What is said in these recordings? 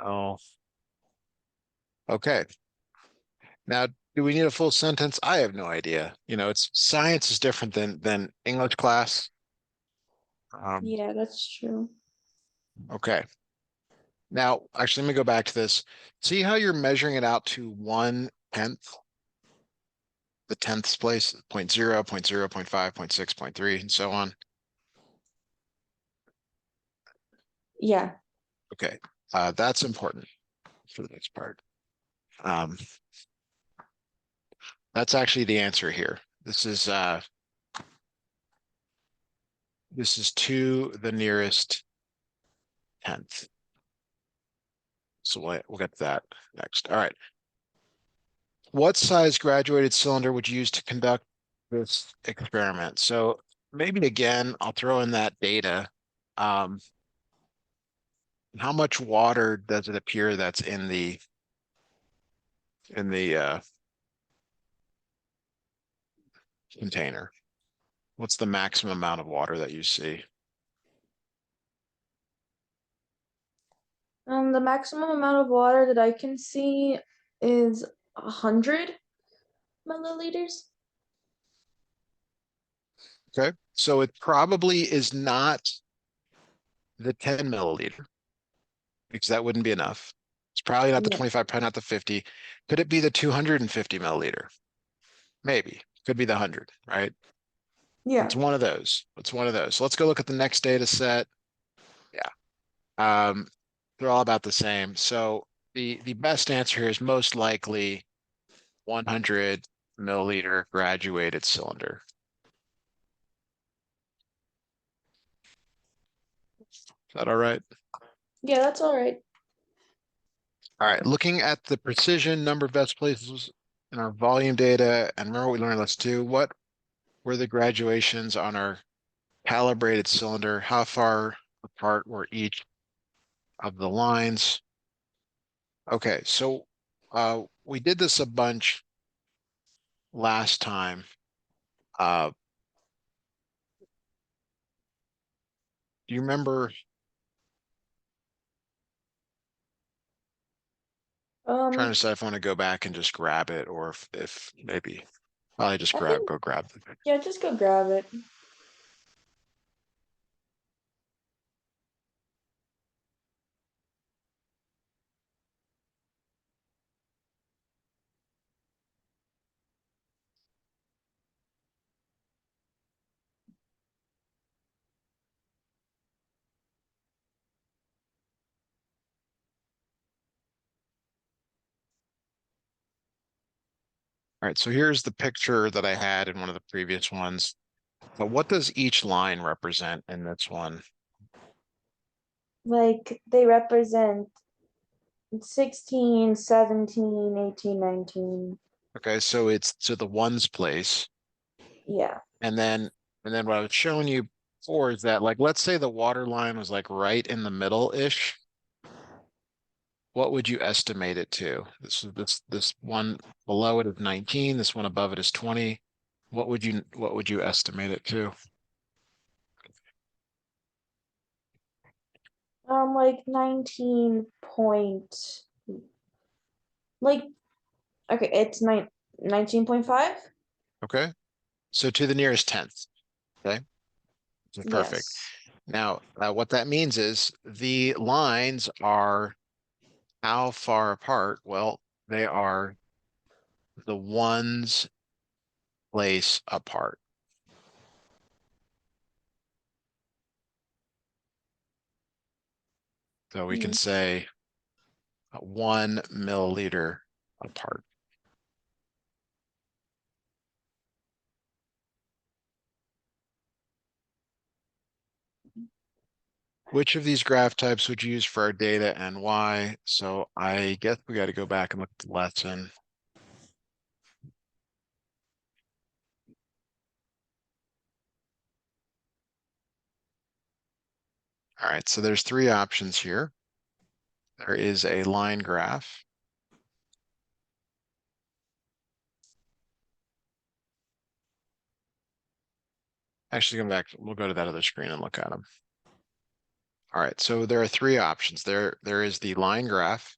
Oh, okay. Now, do we need a full sentence? I have no idea. It's science is different than English class. Um, Yeah, that's true. okay. Now, actually, let me go back to this. See how you're measuring it out to 1/10, the tenths place, point 0, point 0, point 0.5, point 0.6, point 0.3, and so on. Yeah. Okay. That's important for the next part. Um, that's actually the answer here. This is to the nearest tenth. So we'll get to that next. All right. What size graduated cylinder would you use to conduct this experiment? So maybe again, I'll throw in that data. Um, how much water does it appear that's in the container? What's the maximum amount of water that you see? The maximum amount of water that I can see is 100 milliliters. Okay. So it probably is not the 10 milliliter because that wouldn't be enough. It's probably not the Yeah. 25, probably not the 50. Could it be the 250 milliliter? Maybe. Could be the 100, right? It's Yeah. one of those. It's one of those. So let's go look at the next data set. Yeah. Um, they're all about the same. So the best answer here is most likely 100 milliliter graduated cylinder. Is that all right? Yeah, that's all right. All right. Looking at the precision number of best places in our volume data, and remember what we learned, let's do what were the graduations on our calibrated cylinder? How far apart were each of the lines? Okay, so we did this a bunch last time. Uh, do you remember trying to Um, decide if I want to go back and just grab it or if maybe probably just I think go grab the thing. yeah, just go grab it. All right, so here's the picture that I had in one of the previous ones. But what does each line represent in this one? Like they represent 16, 17, 18, 19. Okay, so it's to the ones place. Yeah. And then what I was showing you before is that like let's say the water line was like right in the middle-ish. What would you estimate it to? This one below it is 19, this one above it is 20. What would you estimate it to? Like 19 point, like, okay, it's 19.5. Okay. So to the nearest tenth. Okay. So perfect. Yes. Now, what that means is the lines are how far apart? Well, they are the ones place apart. So we can Mhm. say 1 milliliter apart. Which of these graph types would you use for our data and why? So I guess we got to go back and look at the lesson. All right, so there's three options here. There is a line graph. Actually, come back. We'll go to that other screen and look at them. All right, so there are three options. There is the line graph,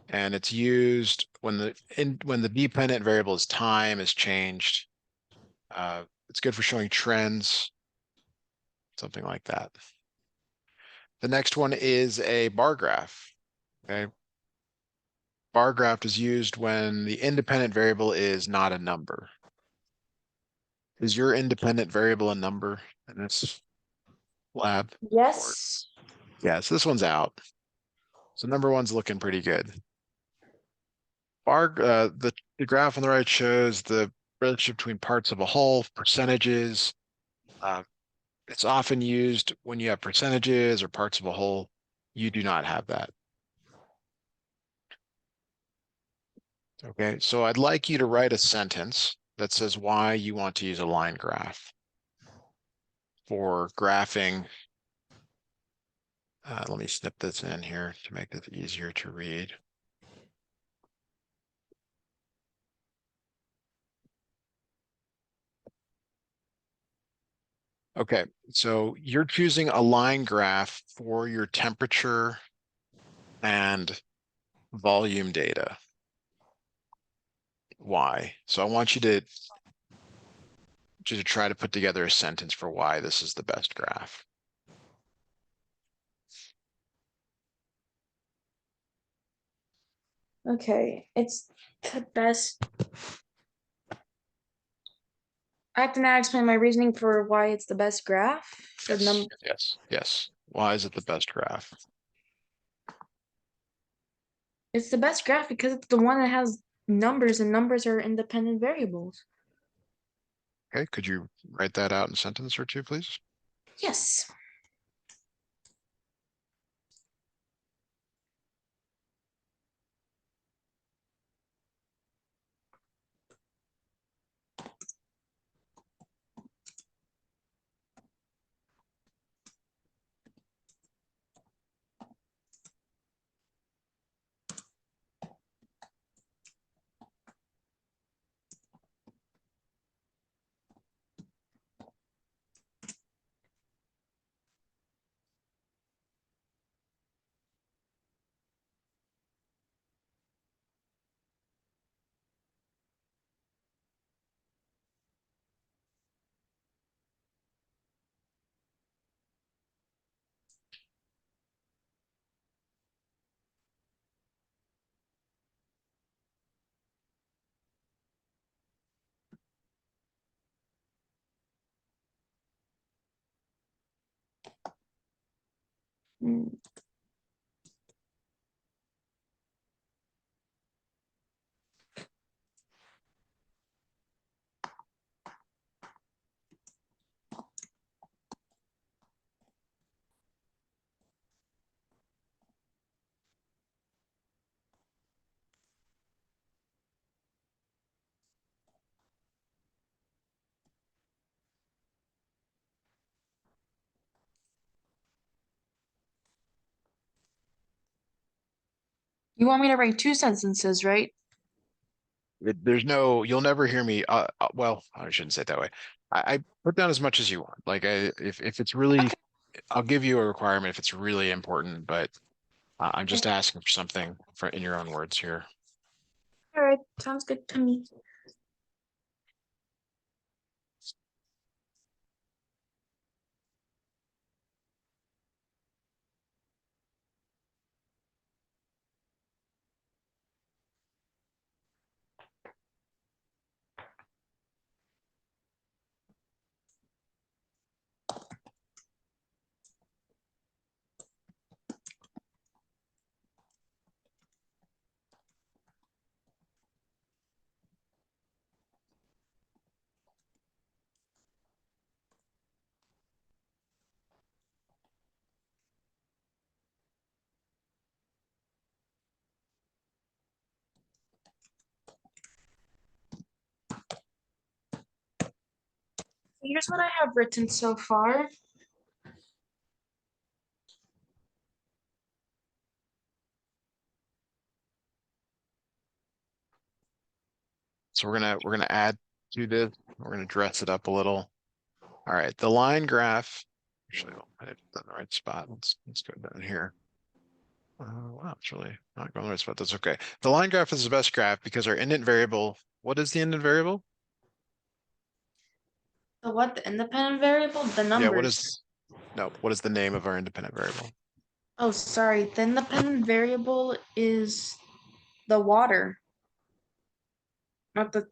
and it's used when the dependent variable is time is changed. It's good for showing trends, something like that. The next one is a bar graph. Okay. Bar graph is used when the independent variable is not a number. Is your independent variable a number in this lab? Or Yes. yes, this one's out. So number one's looking pretty good. The graph on the right shows the relationship between parts of a whole, percentages. Uh, it's often used when you have percentages or parts of a whole. You do not have that. Okay, so I'd like you to write a sentence that says why you want to use a line graph for graphing. Let me snip this in here to make it easier to read. Okay, so you're choosing a line graph for your temperature and volume data. Why? So I want you to try to put together a sentence for why this is the best graph. Okay, it's the best. I have to now explain my reasoning for why it's the best graph. The Yes, num yes, yes. Why is it the best graph? It's the best graph because it's the one that has numbers, and numbers are independent variables. Okay, could you write that out in a sentence or two, please? Yes. Mm. You want me to write two sentences, right? There's no, you'll never hear me. Well, I shouldn't say it that way. I put down as much as you want. Like if it's really, Okay. I'll give you a requirement if it's really important, but I'm Okay. just asking for something for in your own words here. All right. Sounds good to me. Here's what I have written so far. So we're gonna add to this. We're gonna dress it up a little. All right, the line graph Actually, I did it in the right spot. Let's go down here. Wow, it's really not going the right spot. That's okay. The line graph is the best graph because our indent variable. What is the indent variable? The what? The independent variable? The Yeah, numbers. no, what is the name of our independent variable? Oh, sorry. The independent variable is the water, not the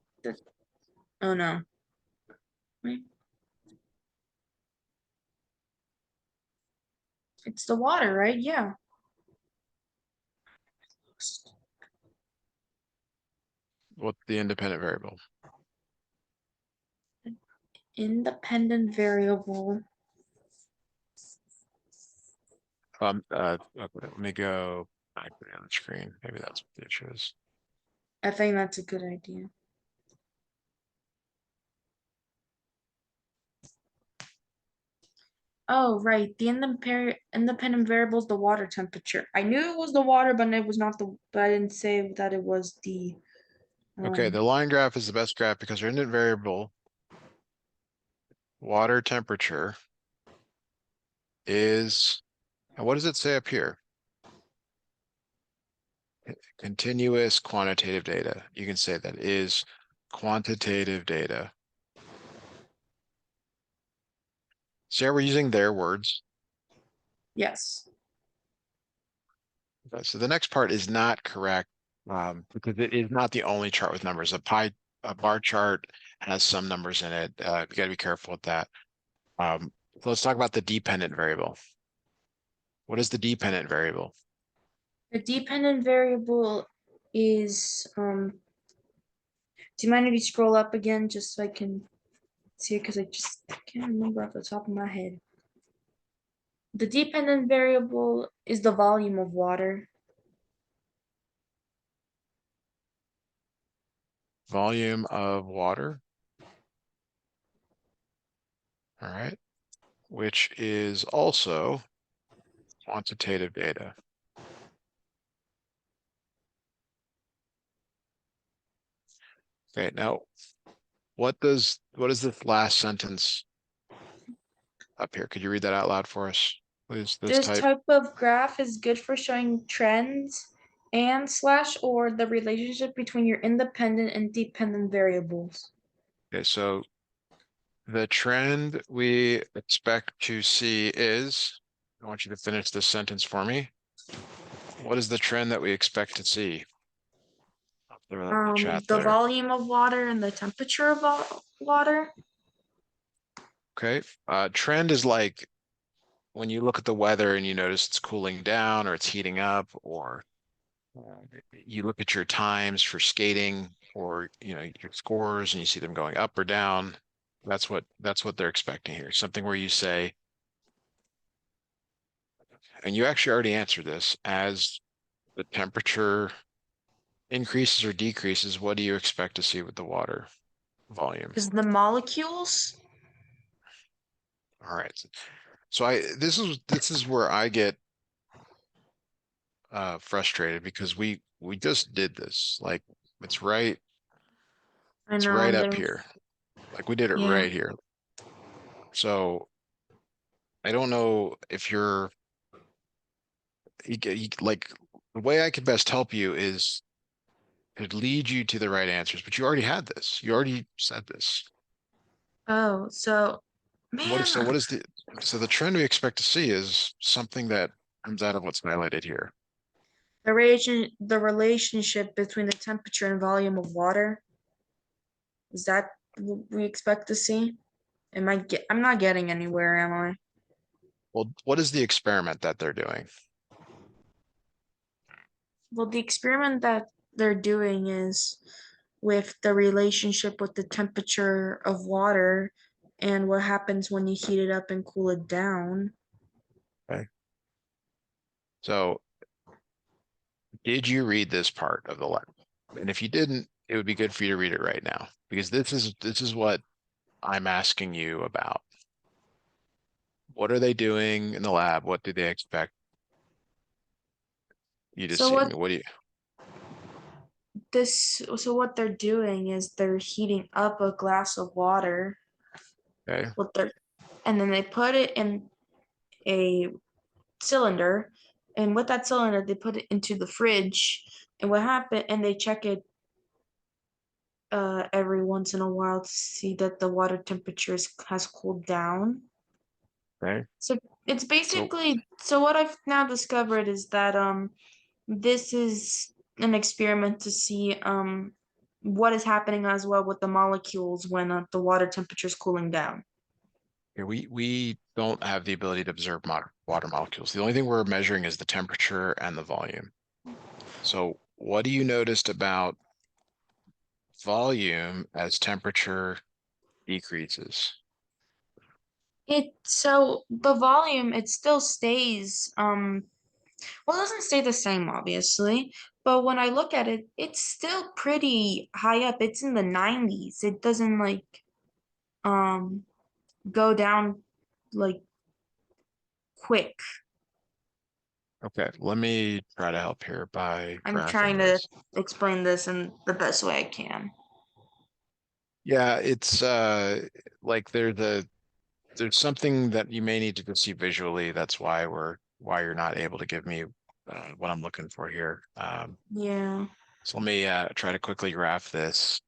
oh no. Wait. It's the water, right? Yeah. What's the independent variable? Independent variable. Okay, let me go back on the screen. Maybe that's what the issue is. I think that's a good idea. Oh, right. The independent variable is the water temperature. I knew it was the water, but it was not but I didn't say that it was the Okay, um the line graph is the best graph because our independent variable, water temperature, is, and what does it say up here? Continuous quantitative data. You can say that is quantitative data. See how we're using their words? yes. Okay, so the next part is not correct because it is not the only chart with numbers. A bar chart has some numbers in it. You got to be careful with that. So let's talk about the dependent variable. What is the dependent variable? The dependent variable is do you mind if you scroll up again just so I can see it because I just can't remember off the top of my head. The dependent variable is the volume of water. Volume of water. All right, which is also quantitative data. Okay, now what is this last sentence up here? Could you read that out loud for us, please? This This type. type of graph is good for showing trends and slash or the relationship between your independent and dependent variables. Okay, so the trend we expect to see is, I want you to finish this sentence for me. What is the trend that we expect to see? I'll throw that in the chat The there. volume of water and the temperature of water. Okay. Trend is like when you look at the weather and you notice it's cooling down or it's heating up, or you look at your times for skating or your scores and you see them going up or down. That's what they're expecting here. Something where you say, and you actually already answered this, as the temperature increases or decreases, what do you expect to see with the water volume? Is the molecules? All right. So this is where I get frustrated because we just did this. Like it's right I it's know right I'm up getting, here. Like we did it yeah. right here. So I don't know if like the way I could best help you is to lead you to the right answers, but you already had this. You already said this. Oh, so, What man, so what is the trend we expect to see is something that comes out of what's highlighted here. the relationship between the temperature and volume of water, is that what we expect to see? I'm not getting anywhere, am I? Well, what is the experiment that they're doing? Well, the experiment that they're doing is with the relationship with the temperature of water and what happens when you heat it up and cool it down. Okay. So did you read this part of the letter? And if you didn't, it would be good for you to read it right now because this is what I'm asking you about. What are they doing in the lab? What do they expect you to So see? I what mean, what do you, so what they're doing is they're heating up a glass of water okay? with their and then they put it in. a cylinder, and with that cylinder, they put it into the fridge. And what happened? And they check it every once in a while to see that the water temperature has cooled down. Okay. So it's So basically so what I've now discovered is that this is an experiment to see what is happening as well with the molecules when the water temperature is cooling down. yeah, we don't have the ability to observe water molecules. The only thing we're measuring is the temperature and the volume. So what do you noticed about volume as temperature decreases? So the volume it still stays well, it doesn't stay the same obviously, but when I look at it, it's still pretty high up. It's in the 90s. It doesn't like um go down like quick. Okay, let me try to help here by I'm graphing trying to this. explain this in the best way I can. Yeah, it's like there's something that you may need to see visually. That's why you're not able to give me what I'm looking for here. Yeah. So let me try to quickly graph this.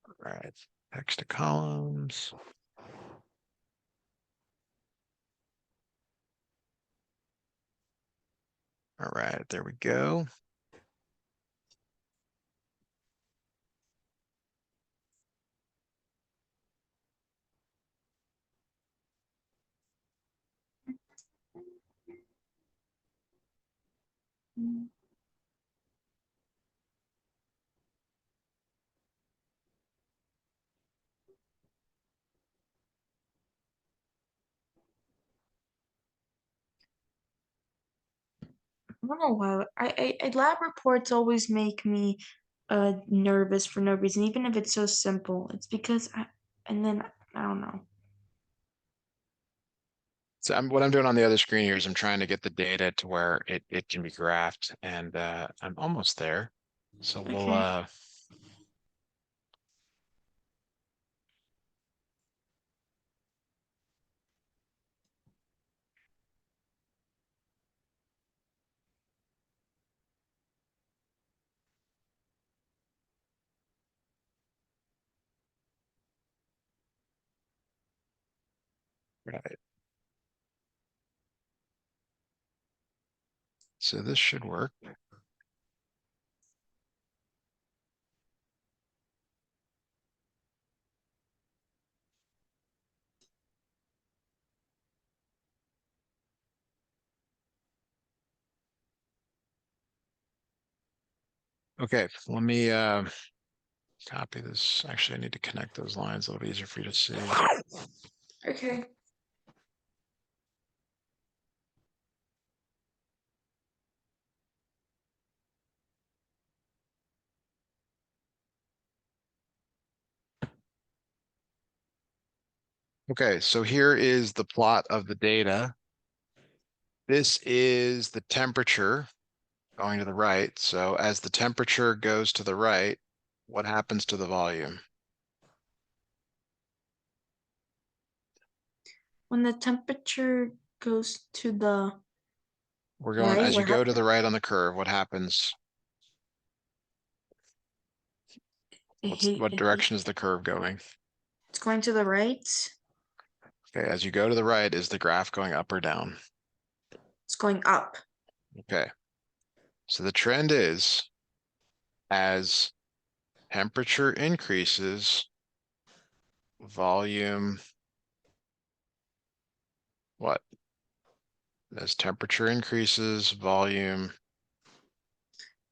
All right, text to columns. All right, there we go. I don't know why. Lab reports always make me nervous for no reason, even if it's so simple. It's because and then I don't know. So what I'm doing on the other screen here is I'm trying to get the data to where it can be graphed, and I'm almost there. So we'll Okay. right. So this should work. Okay, let me copy this. Actually, I need to connect those lines a little bit easier for you to see. Okay. Okay, so here is the plot of the data. This is the temperature going to the right. So as the temperature goes to the right, what happens to the volume? When the temperature goes to the We're going, right, as you what go to happened? the right on the curve, what happens? What direction is the curve going? It's going to the right. Okay, as you go to the right, is the graph going up or down? It's going up. Okay, so the trend is as temperature increases, volume, what? As temperature increases, volume,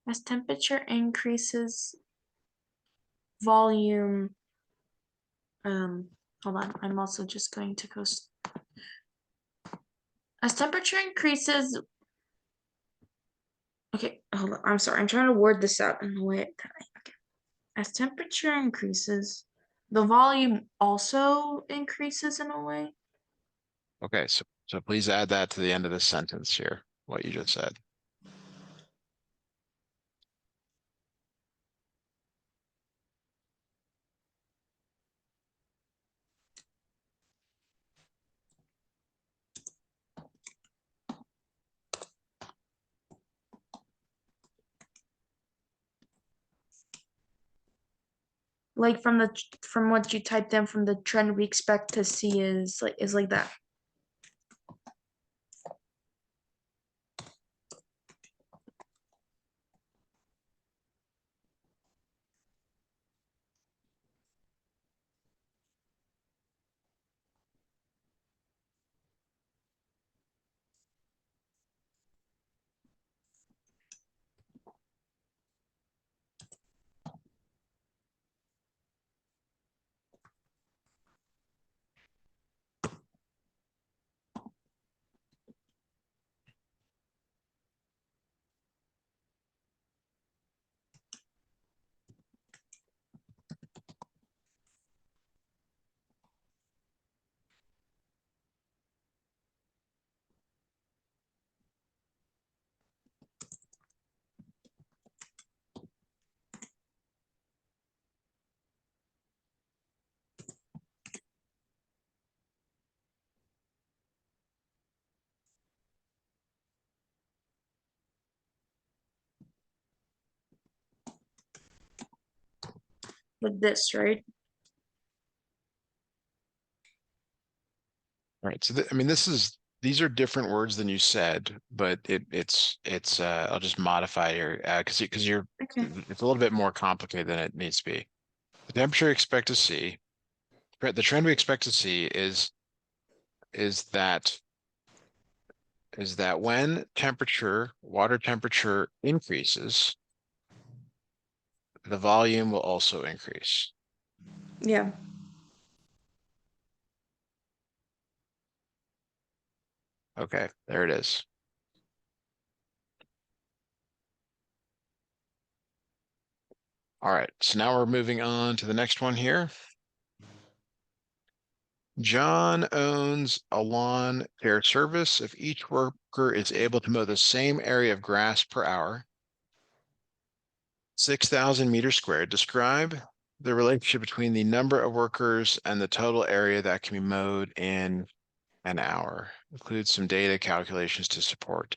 As temperature increases, volume. Hold on. I'm also just going to go. As temperature increases, okay, hold on. I'm sorry. I'm trying to word this out in a way that okay. As temperature increases, the volume also increases in a way. okay, so please add that to the end of this sentence here, what you just said. Like from what you typed in from the trend we expect to see is like that. With this, right? All right. So I mean, these are different words than you said, but it's I'll just modify here because you're Okay. it's a little bit more complicated than it needs to be. The temperature you expect to see, the trend we expect to see is that is that when water temperature increases, the volume will also increase. Yeah. Okay, there it is. All right, so now we're moving on to the next one here. John owns a lawn care service. If each worker is able to mow the same area of grass per hour, 6,000 meters squared, describe the relationship between the number of workers and the total area that can be mowed in an hour. Include some data calculations to support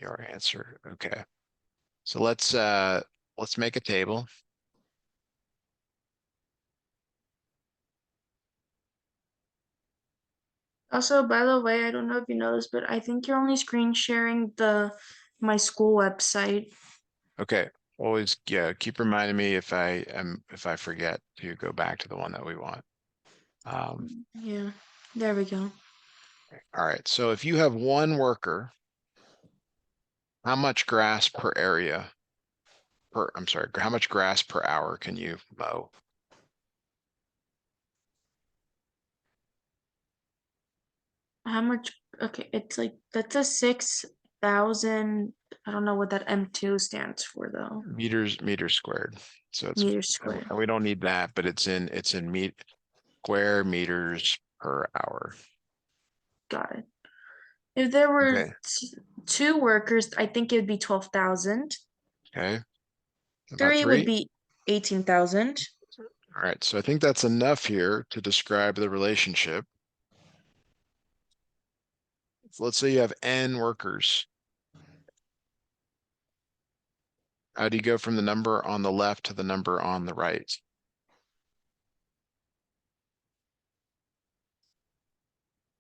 your answer. Okay. So let's make a table. Also, by the way, I don't know if you know this, but I think you're only screen sharing the my school website. Okay. Always, yeah, keep reminding me if I forget to go back to the one that we want. Yeah. There we go. All right. So if you have one worker, how much grass per area I'm sorry, how much grass per hour can you mow? How much? Okay, it's like that's a 6,000. I don't know what that M2 stands for though. Meters squared. So Meters squared. and we don't need that, but it's in square meters per hour. Got it. If there were Okay. two workers, I think it would be 12,000. Okay. About Three would three. be 18,000. All right. So I think that's enough here to describe the relationship. So let's say you have N workers. How do you go from the number on the left to the number on the right?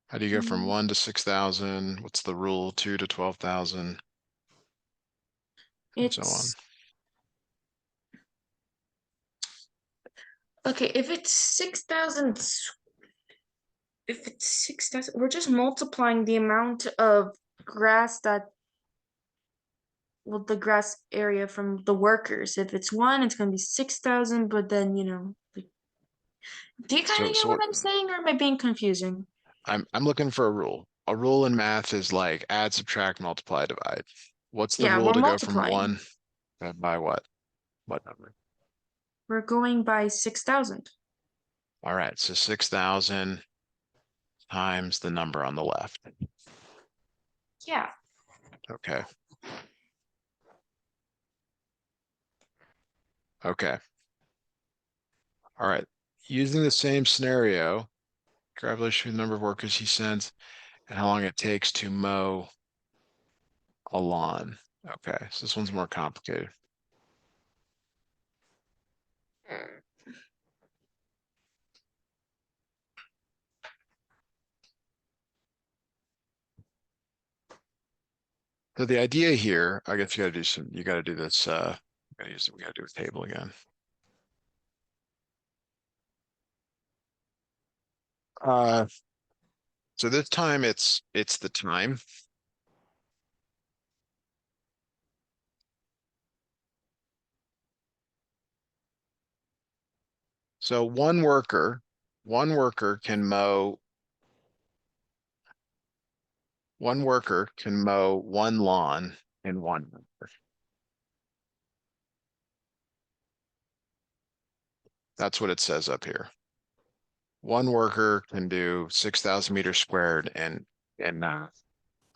How do you go from Mm, 1 to 6,000? What's the rule? 2 to 12,000, and so on. It's okay. If it's 6,000, we're just multiplying the amount of grass that, well, the grass area from the workers. If it's one, it's going to be 6,000, but then, like, do you kind of get So what what, I'm saying, or am I being confusing? I'm looking for a rule. A rule in math is like add, subtract, multiply, divide. What's the Yeah, rule we're to go from multiplying. one by what? What number? We're going by 6,000. All right, so 6,000 times the number on the left. Yeah. Okay. Okay. All right. Using the same scenario, calculation the number of workers he sends and how long it takes to mow a lawn. Okay, so this one's more complicated. So the idea here, I guess you gotta do this, we gotta do a table again. Uh, so this time it's the time. So one worker can mow, one worker can mow one lawn in 1 hour. That's what it says up here. One worker can do 6,000 meters squared and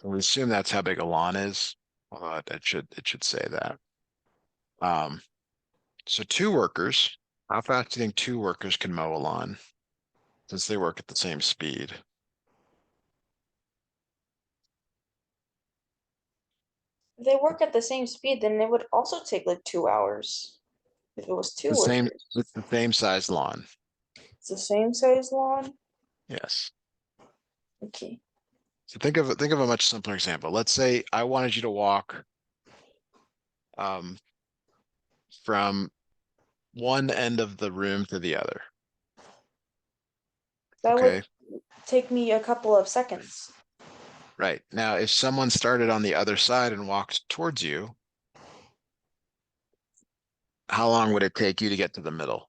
we assume that's how big a lawn is. It should say that. Um, so two workers, how fast do you think two workers can mow a lawn since they work at the same speed? If they work at the same speed, then it would also take like 2 hours if it was two workers. It's the same size lawn. It's the same size lawn. Yes. Okay. So think of a much simpler example. Let's say I wanted you to walk um, from one end of the room to the other. That would Okay. take me a couple of seconds. Right. Now, if someone started on the other side and walked towards you, how long would it take you to get to the middle?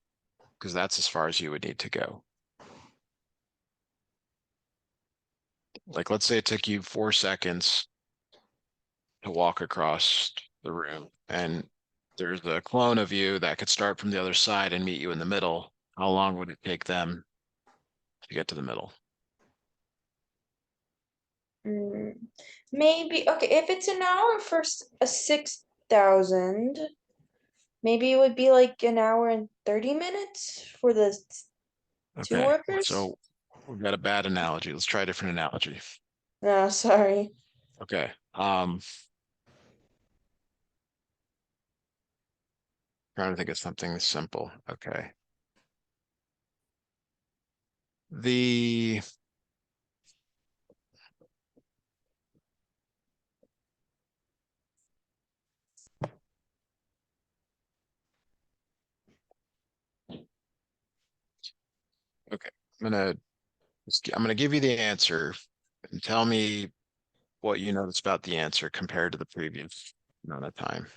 Because that's as far as you would need to go. Like, let's say it took you 4 seconds to walk across the room, and there's a clone of you that could start from the other side and meet you in the middle. How long would it take them to get to the middle? Mm, maybe okay, if it's an hour for a 6,000, maybe it would be like an hour and 30 minutes for the two Okay. workers. So we've got a bad analogy. Let's try a different analogy. No, sorry. Okay. Trying to think of something simple. Okay. The okay. I'm gonna give you the answer and tell me what you notice about the answer compared to the previous amount of time.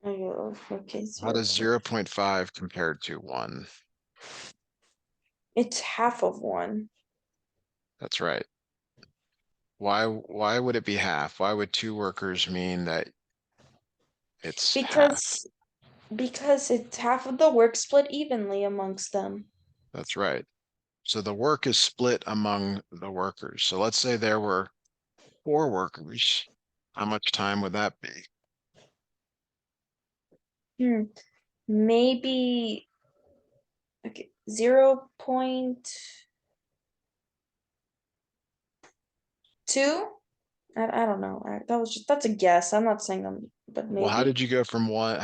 Okay, How zero does point. 0.5 compare to 1? It's half of one That's right. Why would it be half? Why would two workers mean that it's half? because it's half of the work split evenly amongst them. That's right. So the work is split among the workers. So let's say there were 4 workers. How much time would that be? Hmm. Maybe okay, 0.2. I don't know. That's a guess. I'm not saying them, but Well, how maybe did you go from one?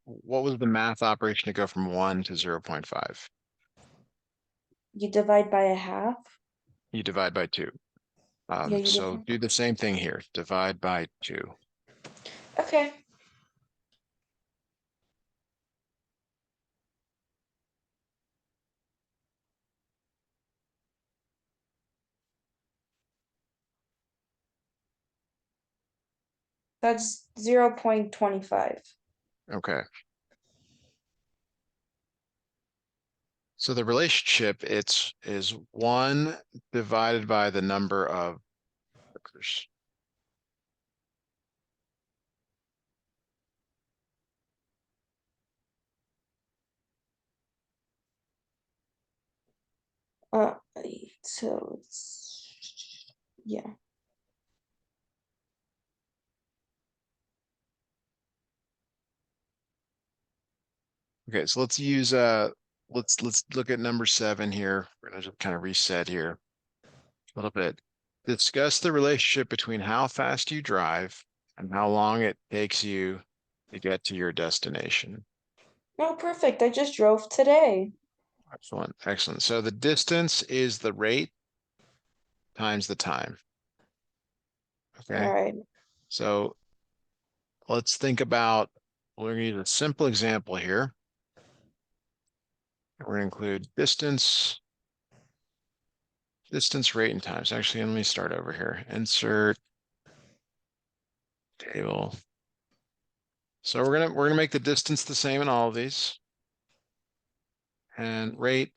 What was the math operation to go from 1 to 0.5? you divide by a half. You divide by 2. Yeah, you So divide. do the same thing here. Divide by 2. Okay, that's 0.25. Okay. So the relationship is 1 divided by the number of workers. Uh, so it's yeah. Okay, so let's look at number 7 here. We're gonna just kind of reset here a little bit. Discuss the relationship between how fast you drive and how long it takes you to get to your destination. Oh, perfect. I just drove today. Excellent, excellent. So the distance is the rate times the time. All Okay. right. So let's think about, we're going to use a simple example here. We're going to include distance, rate, and times. Actually, let me start over here. Insert table. So we're gonna make the distance the same in all of these, and rate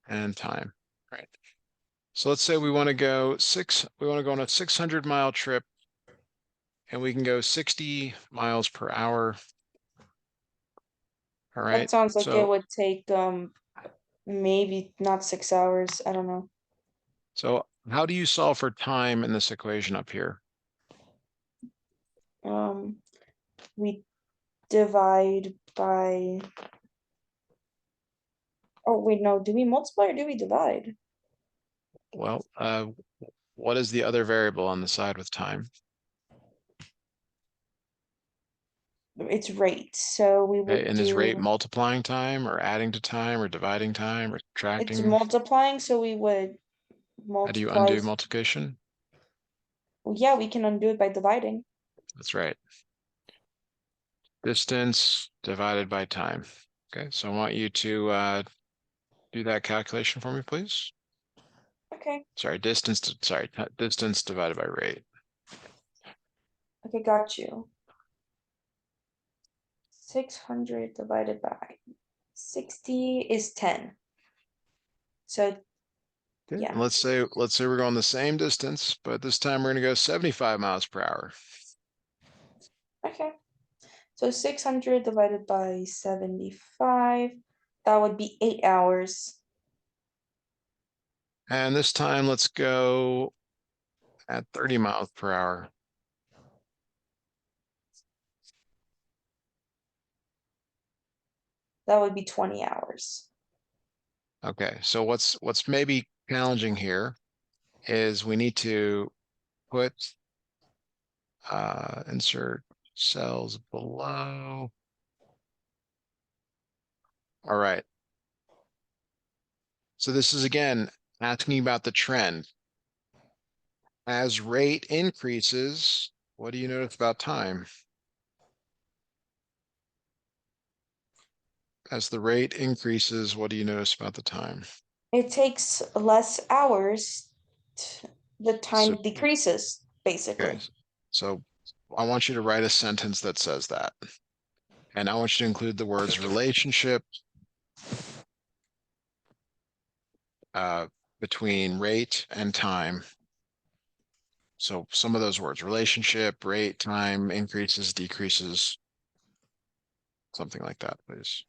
and time. Right. So let's say we want to go on a 600-mile trip, and we can go 60 miles per hour. All That right. sounds like it So would take maybe not 6 hours. I don't know. so how do you solve for time in this equation up here? Um, we divide by. Oh wait, no. Do we multiply or do we divide? Well, what is the other variable on the side with time? It's rate. So we Okay, would and is rate do. multiplying time or adding to time or dividing time or It's subtracting? multiplying, so we would How do you multiply. undo multiplication? Well, yeah, we can undo it by dividing. That's right. Distance divided by time. Okay, so I want you to do that calculation for me, please. Okay. Sorry, distance divided by rate. Okay, got you. 600 divided by 60 is 10. So, Okay, and yeah. let's say we're going the same distance, but this time we're going to go 75 miles per hour. Okay. So 600 divided by 75, that would be 8 hours. And this time let's go at 30 miles per hour. That would be 20 hours. Okay, so what's maybe challenging here is we need to put insert cells below. All right. So this is again asking about the trend. As rate increases, what do you notice about time? As the rate increases, what do you notice about the time? It takes less hours. The So, time decreases, okay. basically. So I want you to write a sentence that says that. And I want you to include the words relationship uh, between rate and time. So some of those words, relationship, rate, time, increases, decreases, something like that, please.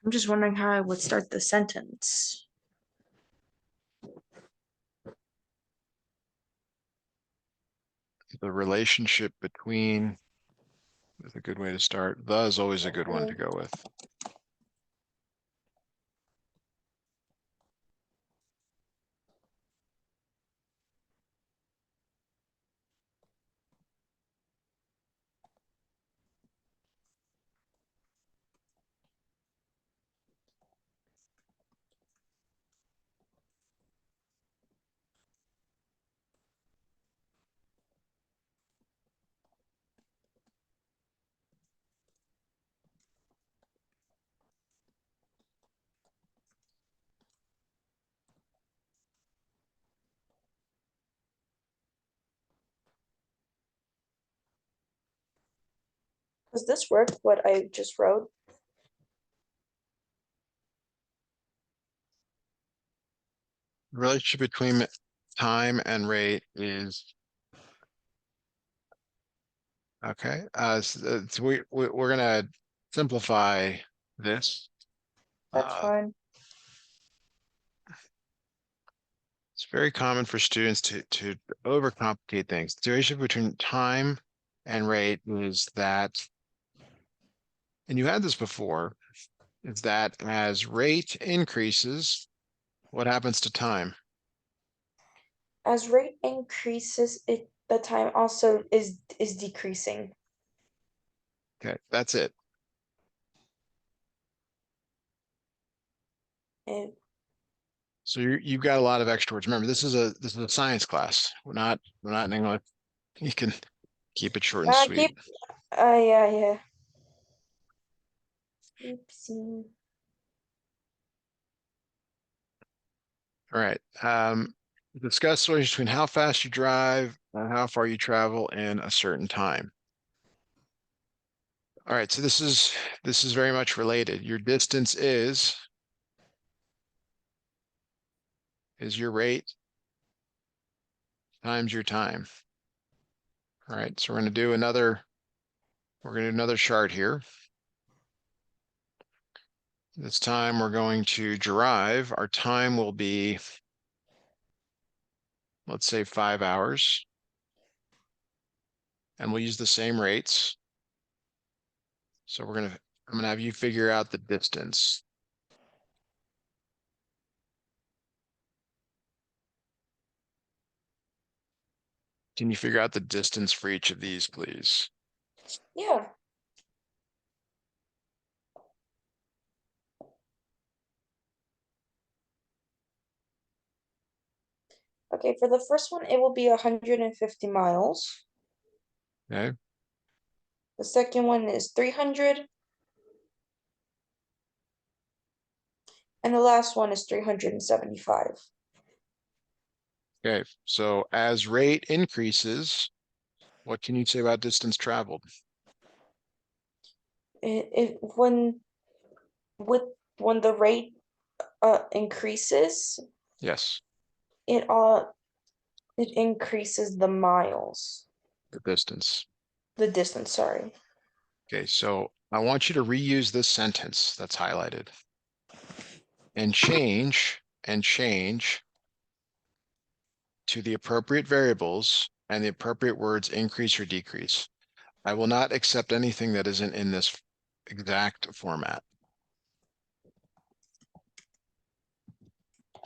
I'm just wondering how I would start the sentence. The relationship between is a good way to start. The is always a good one to Okay. go with. Does this work, what I just wrote? The relationship between time and rate is okay. So we're gonna simplify this. That's Uh, fine. it's very common for students to overcomplicate things. The relationship between time and rate is that, and you had this before, is that as rate increases, what happens to time? As rate increases, the time also is decreasing. Okay, that's it. And So you've got a lot of extra words. Remember, this is a science class. We're not in English. You can keep it short and I sweet. keep yeah, yeah. Oopsie. All right. Discuss the relationship between how fast you drive and how far you travel in a certain time. All right, so this is very much related. Your distance is your rate times your time. All right, so we're gonna do another chart here. This time we're going to drive. Our time will be, let's say 5 hours, and we'll use the same rates. So I'm gonna have you figure out the distance. Can you figure out the distance for each of these, please? Yeah. Okay, for the first one, it will be 150 miles. Okay, The second one is 300, and the last one is 375. okay. So as rate increases, what can you say about distance traveled? It with when the rate increases, Yes, it uh it increases the miles, the distance. the distance, sorry. Okay, so I want you to reuse this sentence that's highlighted and change to the appropriate variables and the appropriate words increase or decrease. I will not accept anything that isn't in this exact format.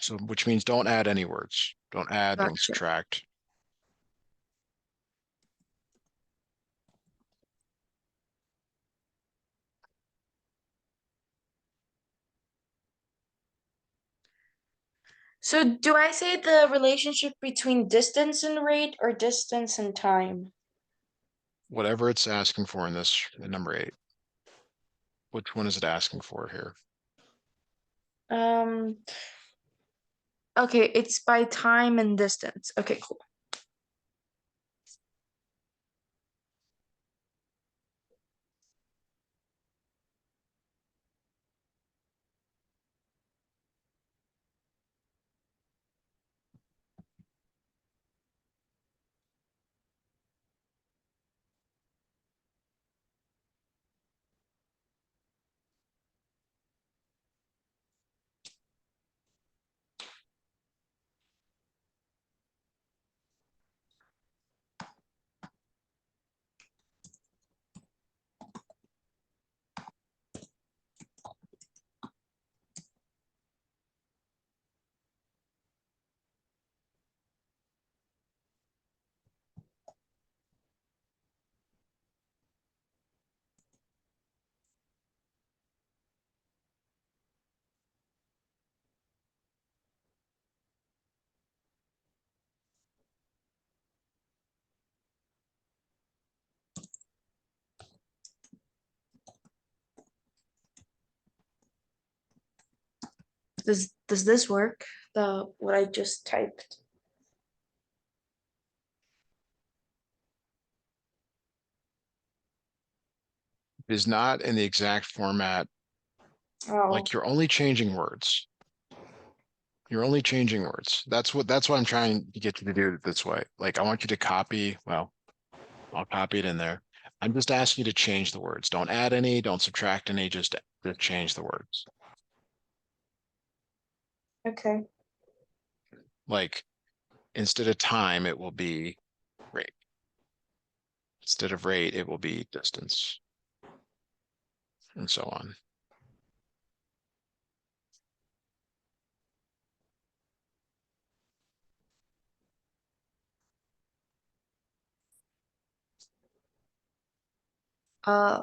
So, which means don't add any words. Don't add, don't Gotcha. subtract. So do I say the relationship between distance and rate or distance and time? Whatever it's asking for in number 8. Which one is it asking for here? Um, okay, it's by time and distance. Okay, cool. Does this work? The what I just typed. It is not in the exact format. Oh, Like you're only changing words. You're only changing words. That's what I'm trying to get you to do it this way. Like I want you to copy, well, I'll copy it in there. I'm just asking you to change the words. Don't add any, don't subtract any, just change the words. okay. Like instead of time, it will be rate. Instead of rate, it will be distance, and so on. Uh,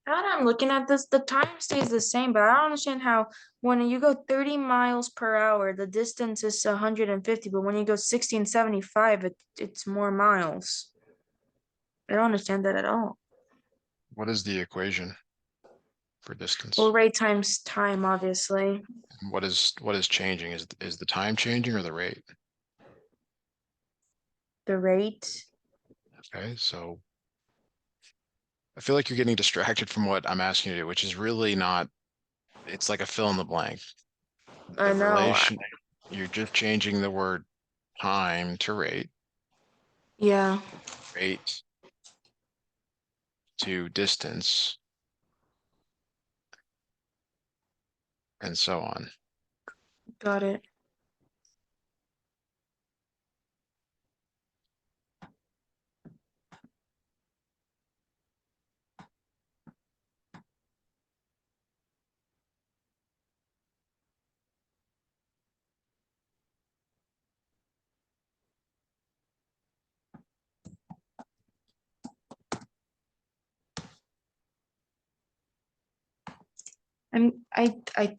now that I'm looking at this, the time stays the same, but I don't understand how when you go 30 miles per hour, the distance is 150, but when you go 60 and 75, it's more miles. I don't understand that at all. What is the equation for Well, distance? rate times time, obviously. What is changing? Is the time changing or the rate? The rate. Okay, so I feel like you're getting distracted from what I'm asking you to do, which is really not, it's like a fill in the blank. I The know. relation, you're just changing the word time to Yeah, rate to distance, and so on. got it.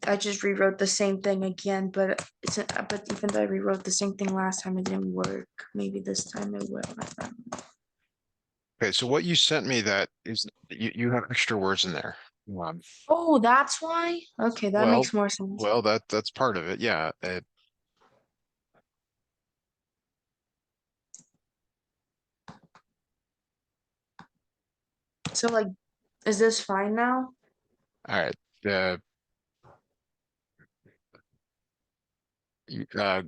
I just rewrote the same thing again, but but even though I rewrote the same thing last time, it didn't work. Maybe this time it will. Okay, so what you sent me that is you have extra words in there. Um, Oh, that's why? Okay, that well, makes more sense. that's part of it. Yeah. So like, is this fine now? All right. The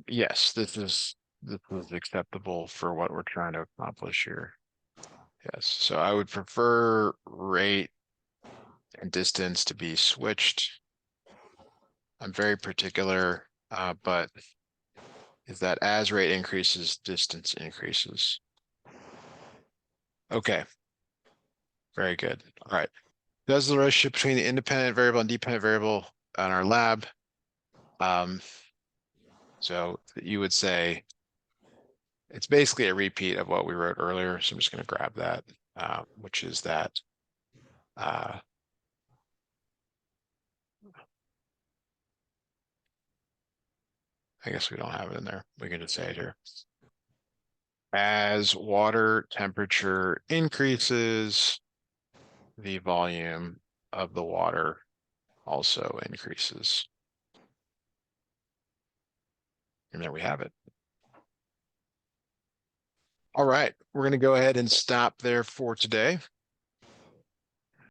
yes, this is acceptable for what we're trying to accomplish here. Yes. So I would prefer rate and distance to be switched. I'm very particular, but is that as rate increases, distance increases. Okay, very good. All right. Does the relationship between the independent variable and dependent variable on our lab? Um, so you would say it's basically a repeat of what we wrote earlier. So I'm just going to grab that, which is that uh, I guess we don't have it in there. We can just say it here. As water temperature increases, the volume of the water also increases. And there we have it. All right, we're going to go ahead and stop there for today.